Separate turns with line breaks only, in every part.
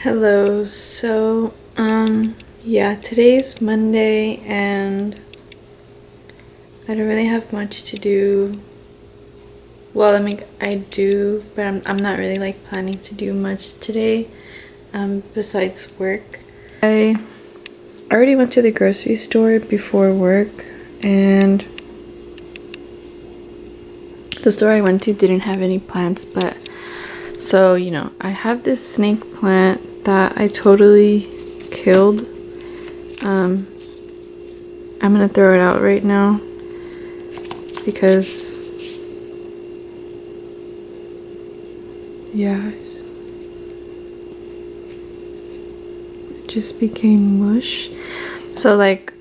Hello. Yeah, today's Monday and I don't really have much to do. Well, I mean, I do, but I'm not really like planning to do much today, besides work. I already went to the grocery store before work, and the store I went to didn't have any plants, but so, I have this snake plant that I totally killed. I'm gonna throw it out right now because, yeah, it just became mush. So, like,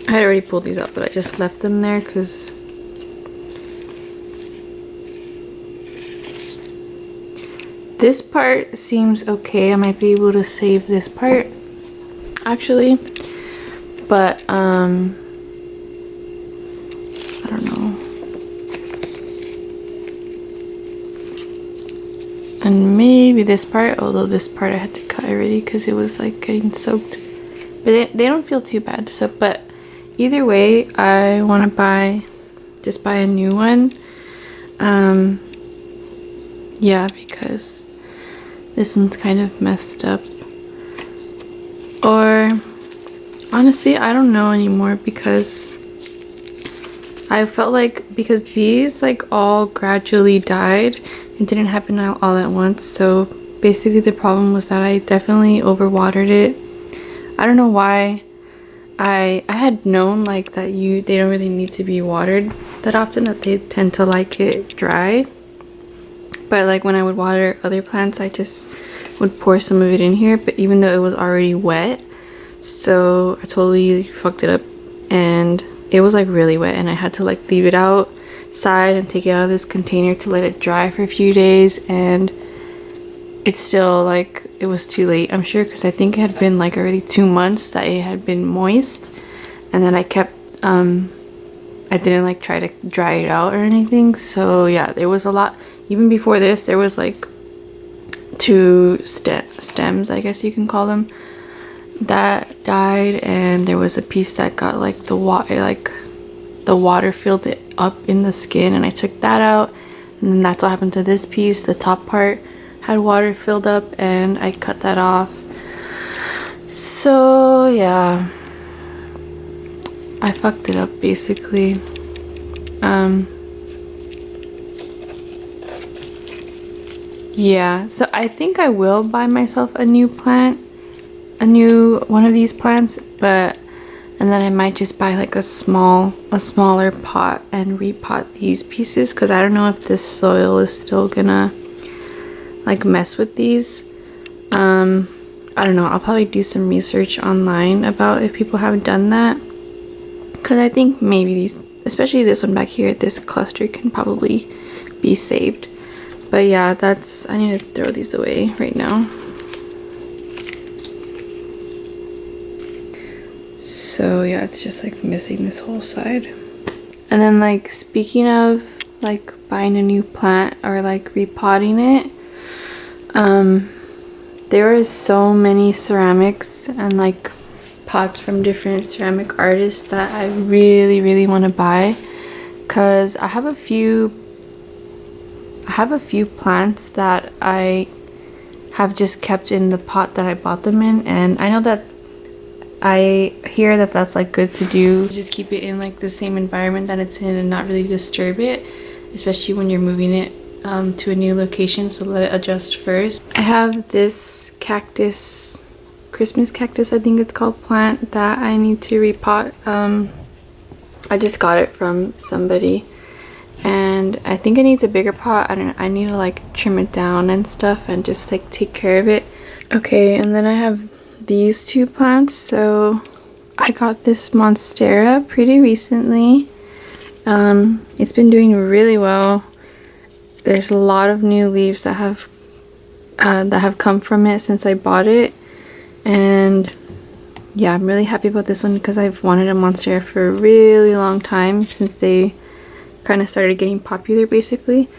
I had already pulled these out, but I just left them there because this part seems okay. I might be able to save this part actually, but I don't know. And maybe this part, although this part I had to cut already because it was like getting soaked. But they don't feel too bad. So, but either way, I want to just buy a new one. Yeah, because this one's kind of messed up. Or honestly, I don't know anymore because I felt like because these like all gradually died, it didn't happen all at once. So basically the problem was that I definitely overwatered it. I don't know why. I had known like that they don't really need to be watered that often, that they tend to like it dry. But like when I would water other plants, I just would pour some of it in here, but even though it was already wet, so I totally fucked it up, and it was like really wet, and I had to like leave it outside and take it out of this container to let it dry for a few days, and it's still like it was too late, I'm sure, because I think it had been like already 2 months that it had been moist, and then I kept I didn't like try to dry it out or anything. So yeah, there was a lot. Even before this, there was like 2 stems, I guess you can call them, that died, and there was a piece that got like the water filled it up in the skin, and I took that out, and then that's what happened to this piece. The top part had water filled up, and I cut that off. So yeah, I fucked it up basically. Yeah, so I think I will buy myself a new one of these plants, and then I might just buy like a smaller pot and repot these pieces, because I don't know if this soil is still gonna like mess with these. I don't know, I'll probably do some research online about if people have done that, because I think maybe these, especially this one back here, this cluster can probably be saved. But yeah, I need to throw these away right now. So yeah, it's just like missing this whole side. And then like speaking of like buying a new plant or like repotting it, there is so many ceramics and like pots from different ceramic artists that I really want to buy, because I have a few plants that I have just kept in the pot that I bought them in, and I know that I hear that that's like good to do, just keep it in like the same environment that it's in and not really disturb it, especially when you're moving it to a new location. So let it adjust first. I have this cactus, Christmas cactus I think it's called, plant that I need to repot. I just got it from somebody, and I think it needs a bigger pot. I need to like trim it down and stuff and just like take care of it. Okay, and then I have these 2 plants. So I got this monstera pretty recently. It's been doing really well. There's a lot of new leaves that have come from it since I bought it, and yeah, I'm really happy about this one because I've wanted a Monstera for a really long time, since they kind of started getting popular basically.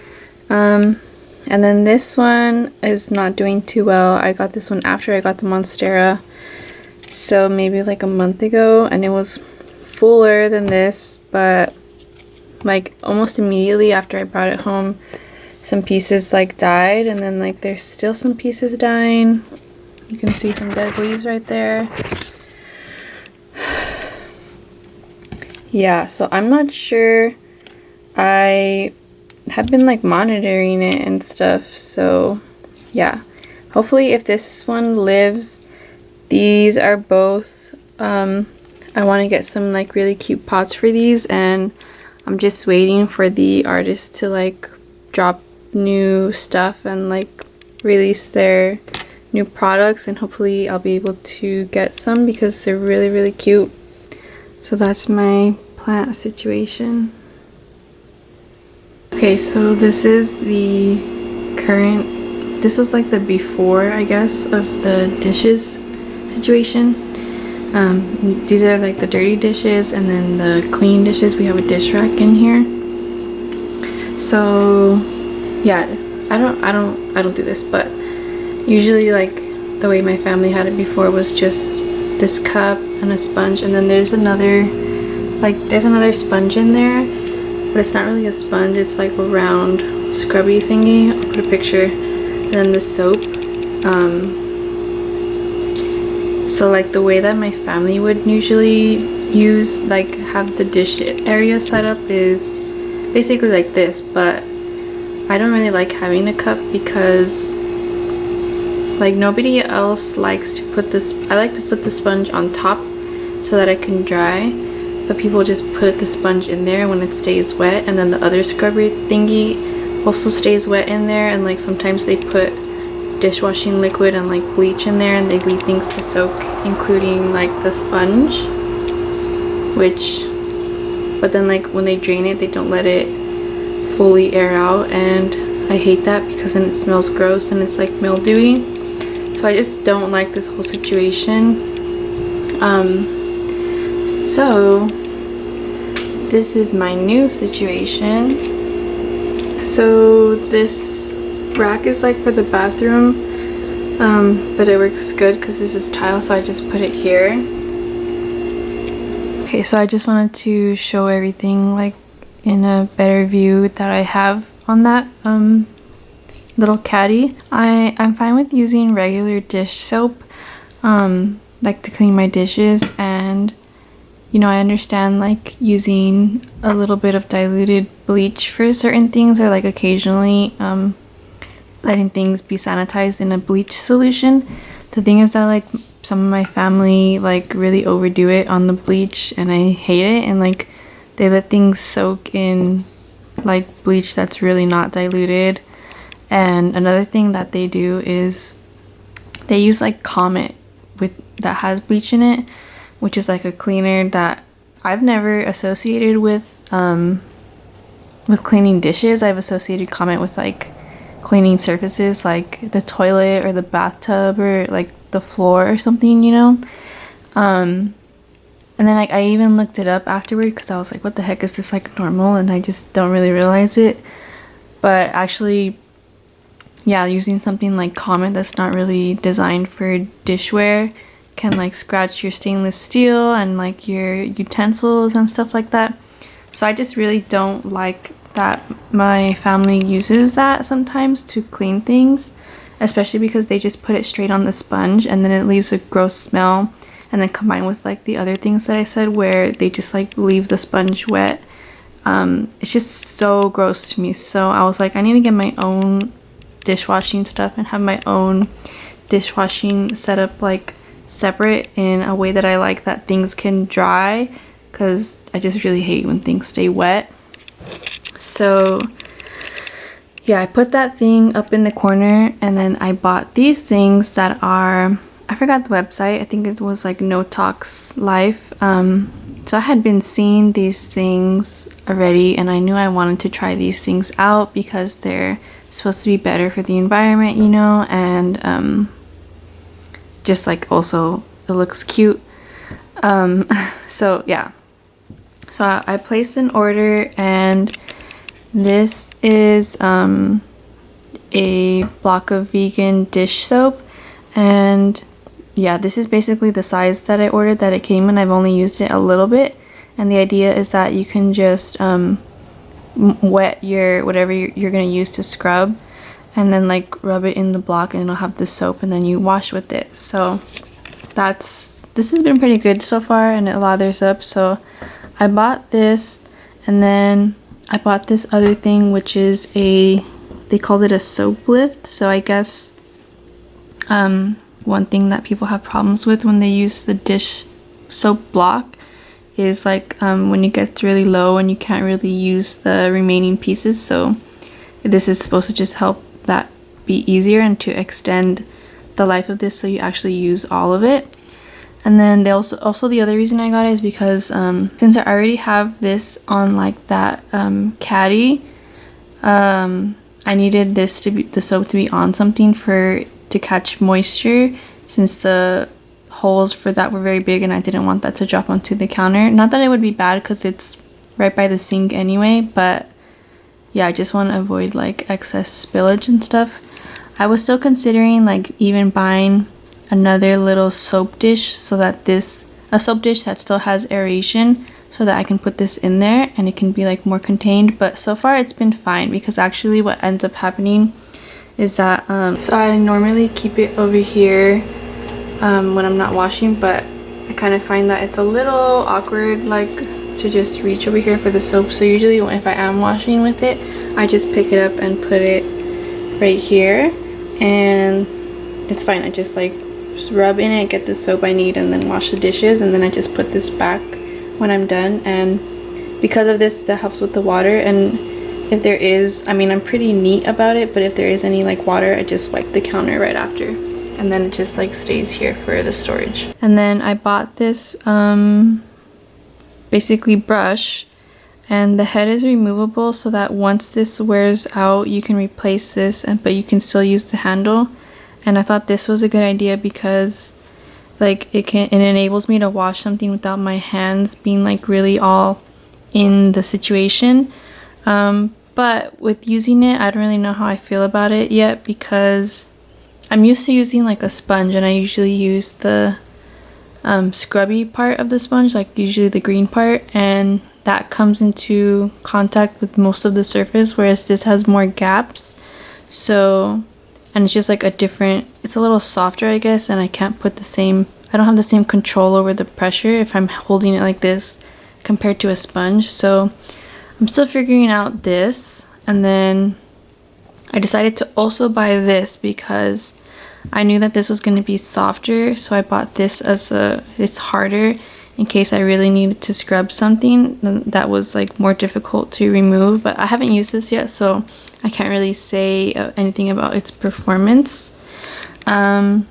And then this one is not doing too well. I got this one after I got the Monstera, so maybe like a month ago, and it was fuller than this, but like almost immediately after I brought it home, some pieces like died, and then like there's still some pieces dying. You can see some dead leaves right there. Yeah, so I'm not sure. I have been like monitoring it and stuff, so yeah, hopefully if this one lives. These are both, I want to get some like really cute pots for these, and I'm just waiting for the artist to like drop new stuff and like release their new products, and hopefully I'll be able to get some because they're really, really cute. So that's my plant situation. Okay, so this is the current, this was like the before, I guess, of the dishes situation. These are like the dirty dishes, and then the clean dishes, we have a dish rack in here. So yeah, I don't do this, but usually like the way my family had it before was just this cup and a sponge, and then there's another sponge in there, but it's not really a sponge, it's like a round scrubby thingy. I'll put a picture. And then the soap. So like the way that my family would usually use, like have the dish area set up, is basically like this, but I don't really like having a cup because like nobody else likes to put this. I like to put the sponge on top so that it can dry, but people just put the sponge in there when it stays wet, and then the other scrubber thingy also stays wet in there, and like sometimes they put dishwashing liquid and like bleach in there, and they leave things to soak, including like the sponge, but then like when they drain it, they don't let it fully air out, and I hate that because then it smells gross and it's like mildewy. So I just don't like this whole situation. So this is my new situation. So this rack is like for the bathroom, but it works good because this is tile, so I just put it here. Okay, so I just wanted to show everything like in a better view that I have on that little caddy. I'm fine with using regular dish soap like to clean my dishes, and you know, I understand like using a little bit of diluted bleach for certain things, or like occasionally letting things be sanitized in a bleach solution. The thing is that like some of my family like really overdo it on the bleach, and I hate it, and like they let things soak in like bleach that's really not diluted. And another thing that they do is they use like Comet that has bleach in it, which is like a cleaner that I've never associated with cleaning dishes. I've associated Comet with like cleaning surfaces like the toilet or the bathtub or like the floor or something, you know. And then like I even looked it up afterward because I was like, what the heck, is this like normal? And I just don't really realize it. But actually, yeah, using something like Comet that's not really designed for dishware can like scratch your stainless steel and like your utensils and stuff like that. So I just really don't like that my family uses that sometimes to clean things, especially because they just put it straight on the sponge and then it leaves a gross smell. And then combined with like the other things that I said where they just like leave the sponge wet, it's just so gross to me. So I was like, I need to get my own dishwashing stuff and have my own dishwashing setup like separate in a way that I like that things can dry, because I just really hate when things stay wet. So yeah, I put that thing up in the corner, and then I bought these things that are, I forgot the website, I think it was like No Tox Life. So I had been seeing these things already, and I knew I wanted to try these things out because they're supposed to be better for the environment, you know, and just like also it looks cute. So yeah, so I placed an order, and this is a block of vegan dish soap, and yeah, this is basically the size that I ordered that it came in. I've only used it a little bit, and the idea is that you can just wet your whatever you're gonna use to scrub, and then like rub it in the block, and it'll have the soap, and then you wash with it. So this has been pretty good so far, and it lathers up. So I bought this, and then I bought this other thing, which is they called it a soap lift. So I guess one thing that people have problems with when they use the dish soap block is like when it gets really low and you can't really use the remaining pieces. So this is supposed to just help that be easier and to extend the life of this so you actually use all of it. And then they also the other reason I got it is because since I already have this on like that caddy, I needed this to be the soap to be on something to catch moisture, since the holes for that were very big and I didn't want that to drop onto the counter. Not that it would be bad because it's right by the sink anyway, but yeah, I just want to avoid like excess spillage and stuff. I was still considering like even buying another little soap dish, so that a soap dish that still has aeration, so that I can put this in there and it can be like more contained. But so far it's been fine, because actually what ends up happening is that so I normally keep it over here when I'm not washing, but I kind of find that it's a little awkward like to just reach over here for the soap. So usually if I am washing with it, I just pick it up and put it right here, and it's fine. I just like rub in it, get the soap I need, and then wash the dishes, and then I just put this back when I'm done. And because of this, that helps with the water. And if there is, I mean, I'm pretty neat about it, but if there is any like water, I just wipe the counter right after, and then it just like stays here for the storage. And then I bought this basically brush, and the head is removable, so that once this wears out you can replace this, but you can still use the handle. And I thought this was a good idea because like it enables me to wash something without my hands being like really all in the situation. But with using it, I don't really know how I feel about it yet, because I'm used to using like a sponge, and I usually use the scrubby part of the sponge, like usually the green part, and that comes into contact with most of the surface, whereas this has more gaps. So, and it's just like it's a little softer, I guess, and I can't put I don't have the same control over the pressure if I'm holding it like this compared to a sponge. So I'm still figuring out this. And then I decided to also buy this because I knew that this was going to be softer, so I bought this as it's harder in case I really needed to scrub something that was like more difficult to remove. But I haven't used this yet, so I can't really say anything about its performance. Yeah,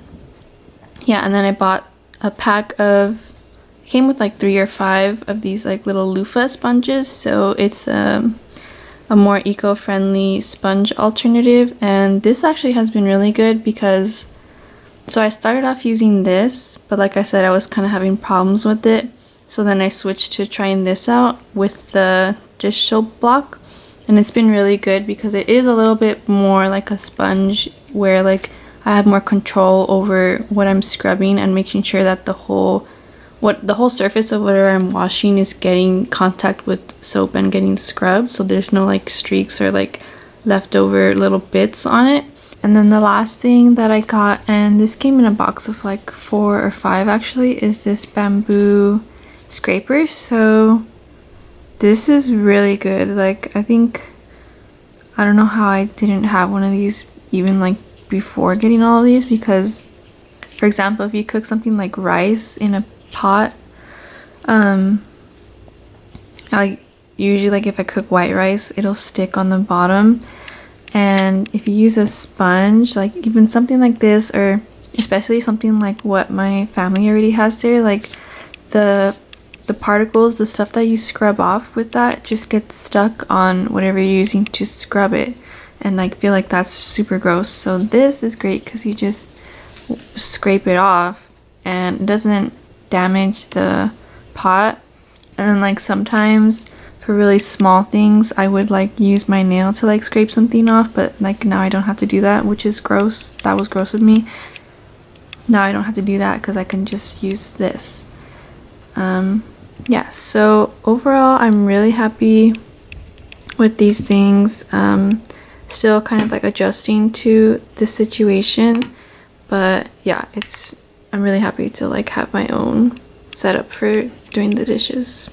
and then I bought a pack it came with like 3 or 5 of these like little loofah sponges, so it's a more eco-friendly sponge alternative. And this actually has been really good because so I started off using this, but like I said, I was kind of having problems with it, so then I switched to trying this out with the dish soap block, and it's been really good because it is a little bit more like a sponge, where like I have more control over what I'm scrubbing and making sure that the whole surface of whatever I'm washing is getting contact with soap and getting scrubbed, so there's no like streaks or like leftover little bits on it. And then the last thing that I got, and this came in a box of like 4 or 5 actually, is this bamboo scraper. So this is really good. Like I don't know how I didn't have one of these even like before getting all of these, because for example, if you cook something like rice in a pot, like usually like if I cook white rice, it'll stick on the bottom, and if you use a sponge, like even something like this, or especially something like what my family already has there, like the particles, the stuff that you scrub off with that just gets stuck on whatever you're using to scrub it, and I feel like that's super gross. So this is great because you just scrape it off and it doesn't damage the pot. And then like sometimes for really small things I would like use my nail to like scrape something off, but like now I don't have to do that, which is gross. That was gross of me. Now I don't have to do that because I can just use this. Yeah, so overall I'm really happy with these things. Still kind of like adjusting to the situation, but yeah, I'm really happy to like have my own setup for doing the dishes.